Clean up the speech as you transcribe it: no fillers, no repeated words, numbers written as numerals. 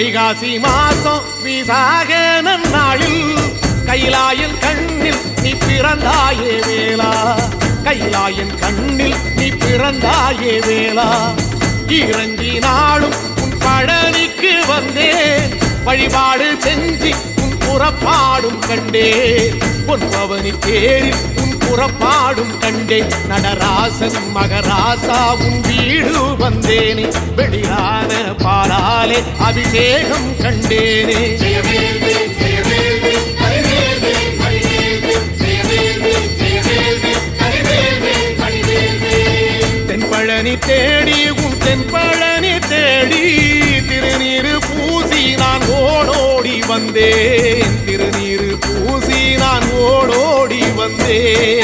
வைகாசி மாசம் விசாக நன்னாளில் கைலாயன் கண்ணில் நீ பிறந்தாயே வேளா, கைலாயன் கண்ணில் நீ பிறந்தாயே வேளா. இறங்கி நாளும் உன் பழனிக்கு வந்தேன், வழிபாடு செஞ்சு உன் புறப்பாடும் கண்டேன். பொன்பவனி தேரில் உன் புறப்பாடும் கண்டேன். நடராசன் மகராசா உன் வீடு வந்தேனே, வெளியான பாலாலே அபிஷேகம் கண்டேனே. தென்பழனி தேடி உன் தென்பழனி தேடி திருநீரு பூசி நான் ஓடோடி வந்தேன், திருநீரு பூசி நான் ஓடோடி வந்தேன்.